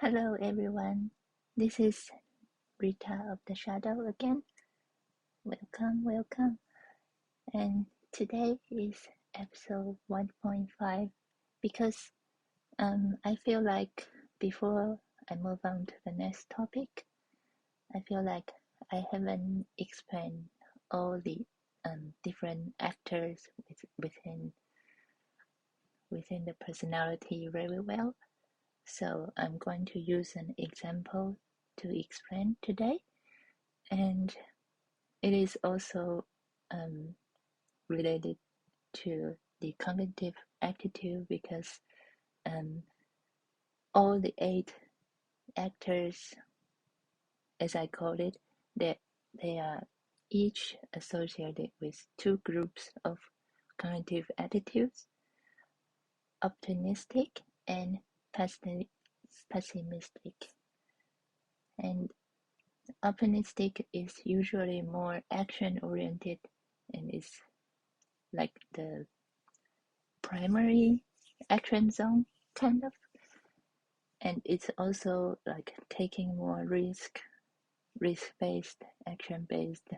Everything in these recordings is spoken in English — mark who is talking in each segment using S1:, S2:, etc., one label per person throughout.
S1: Hello everyone, this is Rita of the Shadow again. Welcome. And today is episode 1.5 because I feel like before I move on to the next topic, I feel like I haven't explained all the different actors within the personality very well. So I'm going to use an example to explain today. And it is also related to the cognitive aptitude because all the 8 actors, as I call it, they are each associated with 2 groups of cognitive attitudes: optimistic and pessimistic. And optimistic is usually more action-oriented and is like the primary action zone, kind of. And it's also like taking more risk-based, action-based,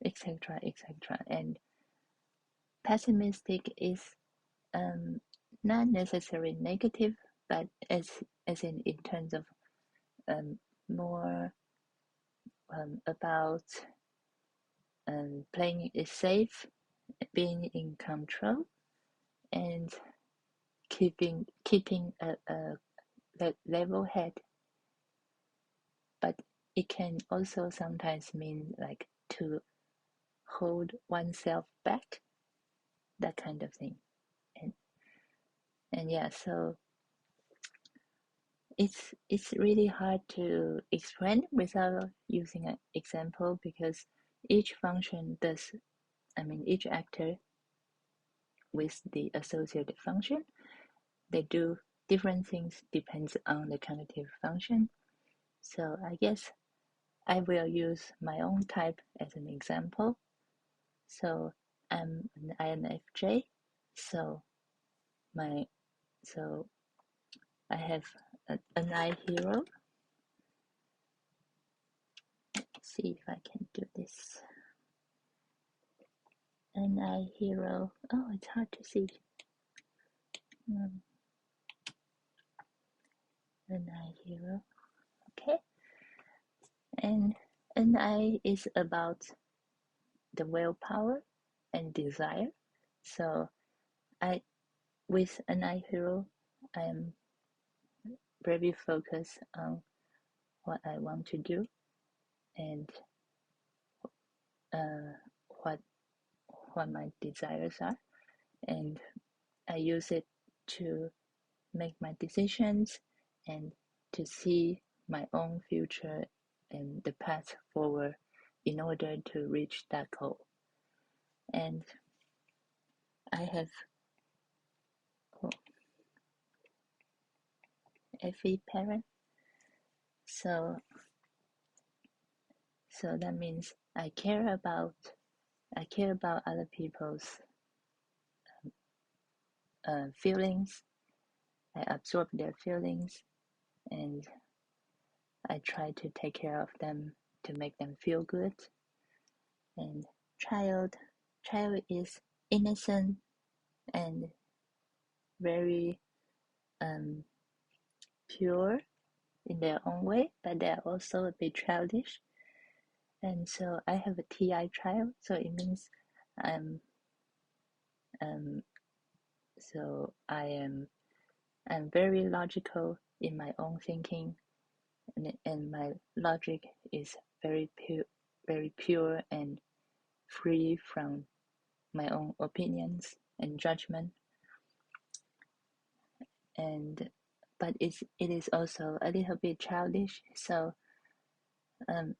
S1: etc., etc. And pessimistic is not necessarily negative, but as in terms of more about playing it safe, being in control, and keeping a level head. But it can also sometimes mean like to hold oneself back, that kind of thing. And yeah, so it's really hard to explain without using an example because each function does, each actor with the associated function, they do different things depends on the cognitive function. So I guess I will use my own type as an example. So I'm an INFJ. So I have an I hero. Let's see if I can do this. An I hero. Oh, it's hard to see. An I hero. Okay. And an I is about the willpower and desire. So with an I hero, I am very focused on what I want to do and what my desires are, and I use it to make my decisions and to see my own future and the path forward in order to reach that goal. And I have FE parent, so that means I care about other people's feelings. I absorb their feelings and I try to take care of them to make them feel good. And child is innocent and very pure in their own way, but they're also a bit childish. And so I have a TI child, so it means so I'm very logical in my own thinking, and my logic is very pure and free from my own opinions and judgment. But it is also a little bit childish. So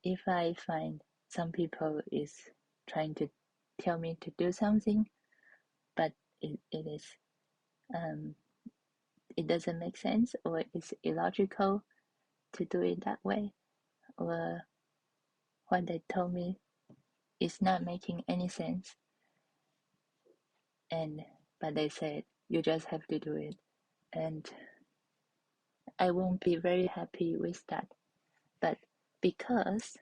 S1: if I find some people is trying to tell me to do something, but it doesn't make sense, or it's illogical to do it that way, or what they told me is not making any sense, but they said you just have to do it, and I won't be very happy with that. But because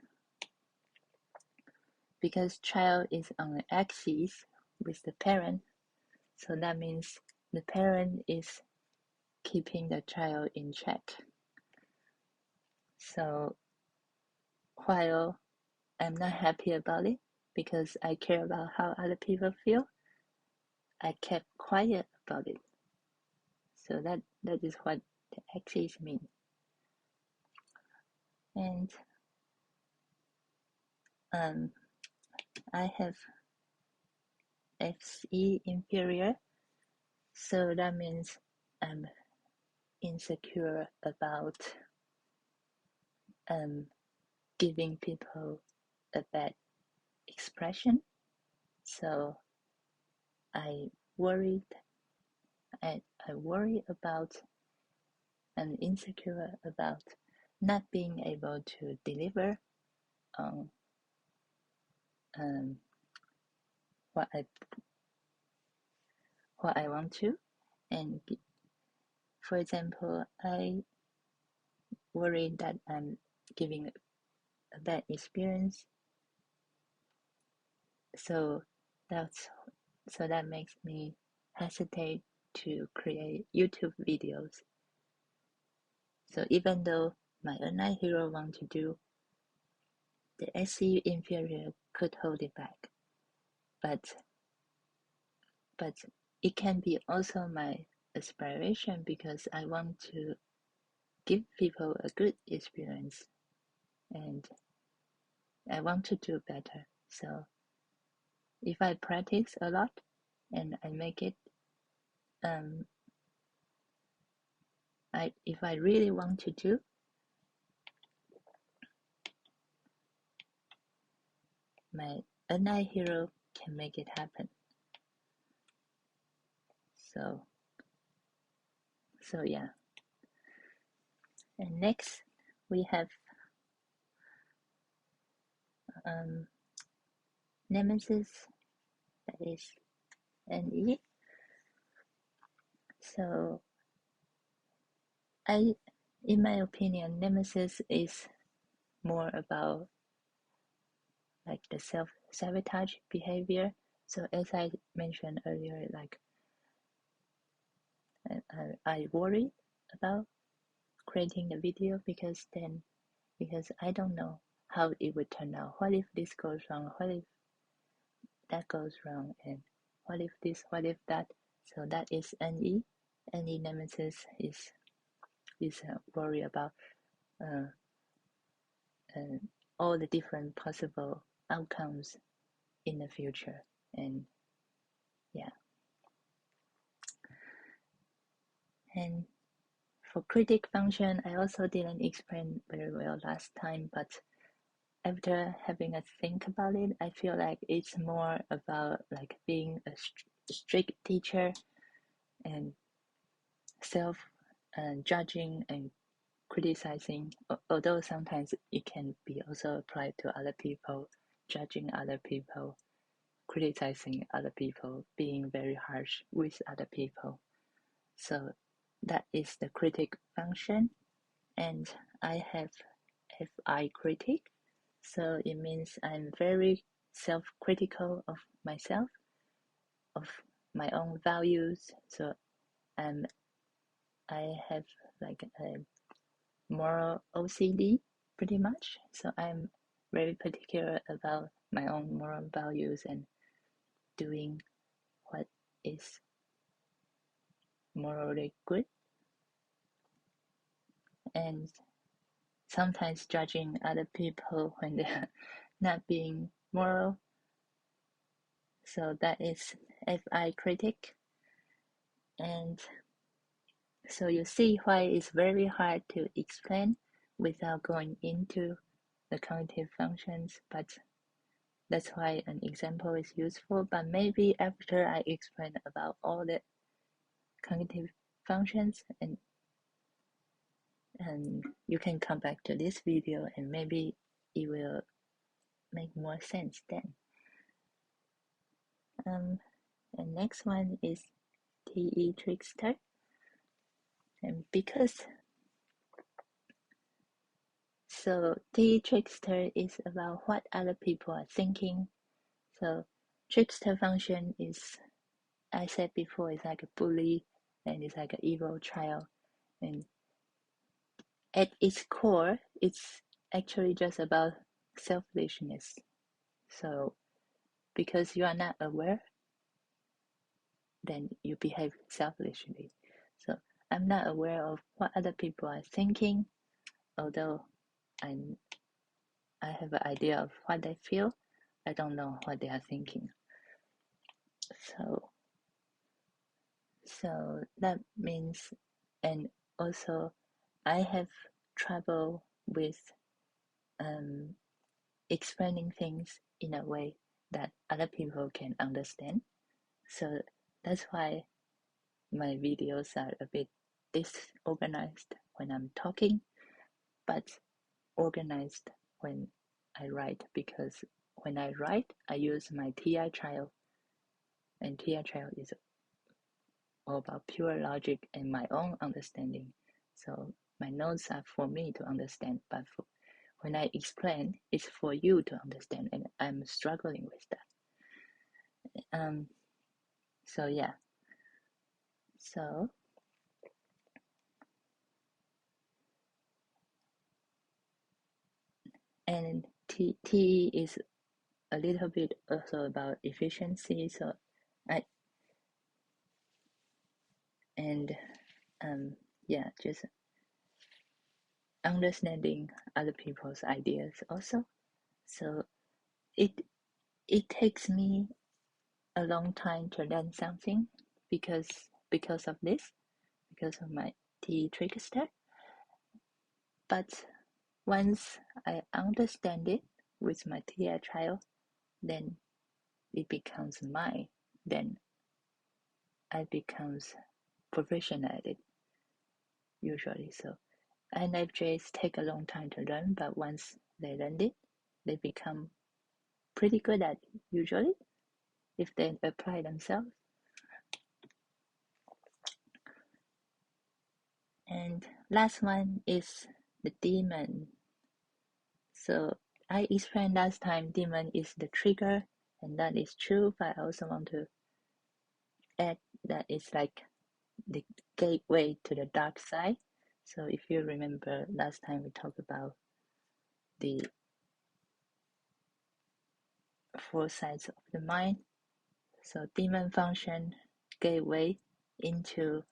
S1: child is on the axis with the parent, so that means the parent is keeping the child in check. So while I'm not happy about it because I care about how other people feel, I kept quiet about it. So that is what the axis mean. And I have FE inferior, so that means I'm insecure about giving people a bad expression. So I worried. I worry about and insecure about not being able to deliver on what I want to. And for example, I worry that I'm giving a bad experience. So that makes me hesitate to create YouTube videos. So even though my online hero want to do, the SE inferior could hold it back. But it can be also my aspiration because I want to give people a good experience and I want to do better. So if I practice a lot and I make it, if I really want to do, my online hero can make it happen. So yeah. And next we have nemesis, that is NE. So in my opinion, nemesis is more about like the self-sabotage behavior. So as I mentioned earlier, like I worry about creating the video because I don't know how it would turn out. What if this goes wrong? What if that goes wrong? And what if this? What if that? So that is NE. NE nemesis is worry about all the different possible outcomes in the future. And yeah. And for critic function, I also didn't explain very well last time, but after having a think about it, I feel like it's more about like being a strict teacher and self judging and criticizing, although sometimes it can be also applied to other people, judging other people, criticizing other people, being very harsh with other people. So that is the critic function. And I have FI critic, so it means I'm very self-critical of myself, of my own values. So I have like a moral OCD pretty much. So I'm very particular about my own moral values and doing what is morally good, and sometimes judging other people when they're not being moral. So that is FI critic. And so you see why it's very hard to explain without going into the cognitive functions, but that's why an example is useful. But maybe after I explain about all the cognitive functions, and you can come back to this video and maybe it will make more sense then. And next one is TE trickster. And because So the trickster is about what other people are thinking. So trickster function is, I said before, it's like a bully and it's like an evil child. And at its core, it's actually just about selfishness. So because you are not aware, then you behave selfishly. So I'm not aware of what other people are thinking, although I have an idea of what they feel. I don't know what they are thinking. So that means, and also I have trouble with explaining things in a way that other people can understand. So that's why my videos are a bit disorganized when I'm talking, but organized when I write, because when I write, I use my TI trial, and TI trial is all about pure logic and my own understanding. So my notes are for me to understand, but when I explain, it's for you to understand, and I'm struggling with that. So yeah. So and T is a little bit also about efficiency. So I and yeah, just understanding other people's ideas also. So it takes me a long time to learn something because of this, because of my T trickster. But once I understand it with my TI trial, then it becomes mine. Then I becomes professional at it usually. So INFJs take a long time to learn, but once they learn it, they become pretty good at it usually if they apply themselves. And last one is the demon. So I explained last time demon is the trigger, and that is true, but I also want to add that it's like the gateway to the dark side. So if you remember last time we talked about the four sides of the mind. So demon function gateway into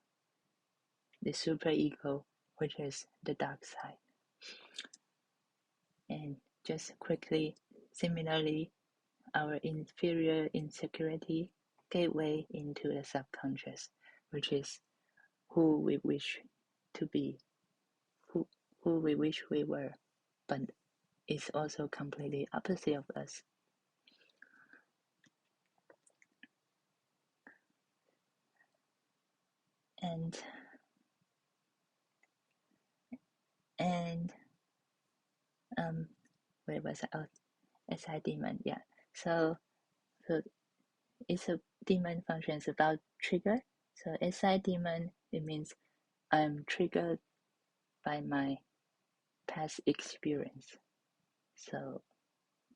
S1: the superego, which is the dark side. And just quickly, similarly, our inferior insecurity gateway into the subconscious, which is who we wish to be, who we wish we were, but it's also completely opposite of us. And where was I? Oh, SI demon, yeah. So it's a demon functions about trigger. So SI demon, it means I'm triggered by my past experience. So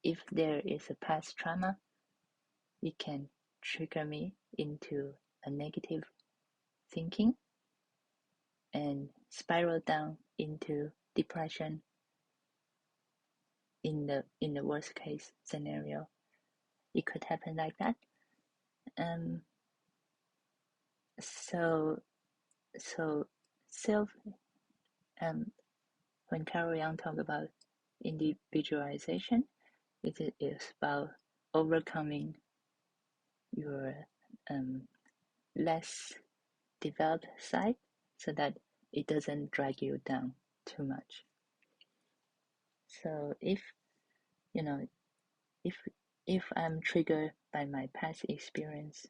S1: if there is a past trauma, it can trigger me into a negative thinking and spiral down into depression in the worst case scenario. It could happen like that. So self when Carol Young talked about individualization, it is about overcoming your less developed side so that it doesn't drag you down too much. So if you know if I'm triggered by my past experience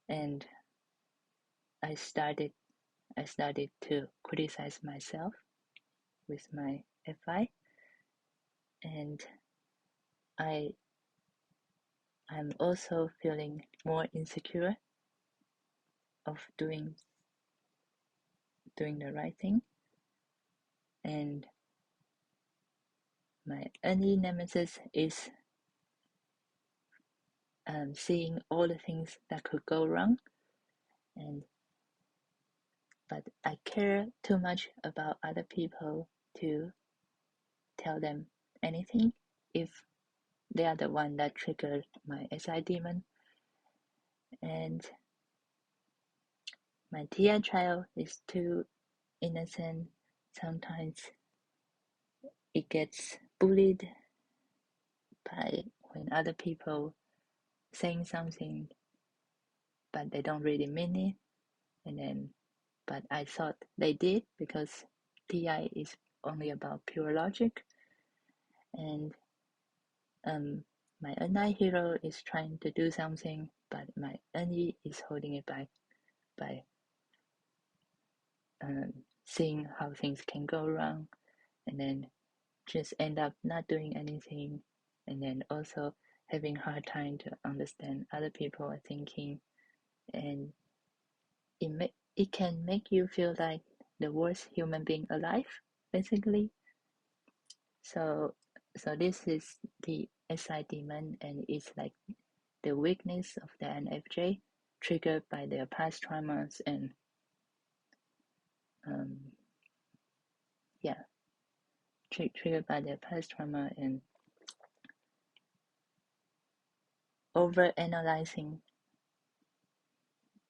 S1: and I started to criticize myself with my FI, and I'm also feeling more insecure of doing the right thing, and my only nemesis is seeing all the things that could go wrong, but I care too much about other people to tell them anything if they are the one that triggered my SI demon. And my TI child is too innocent. Sometimes it gets bullied by when other people saying something but they don't really mean it, and then but I thought they did because TI is only about pure logic. And my NI hero is trying to do something, but my NE is holding it back by seeing how things can go wrong, and then just end up not doing anything, and then also having hard time to understand other people are thinking, and it can make you feel like the worst human being alive, basically. So this is the SI demon, and it's like the weakness of the INFJ triggered by their past traumas and triggered by their past trauma and over analyzing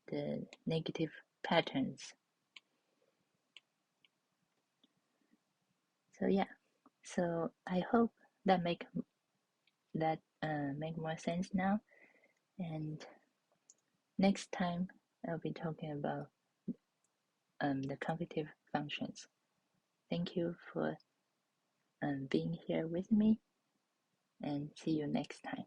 S1: the negative patterns. So yeah, so I hope that make more sense now. And next time I'll be talking about the cognitive functions. Thank you for being here with me, and see you next time.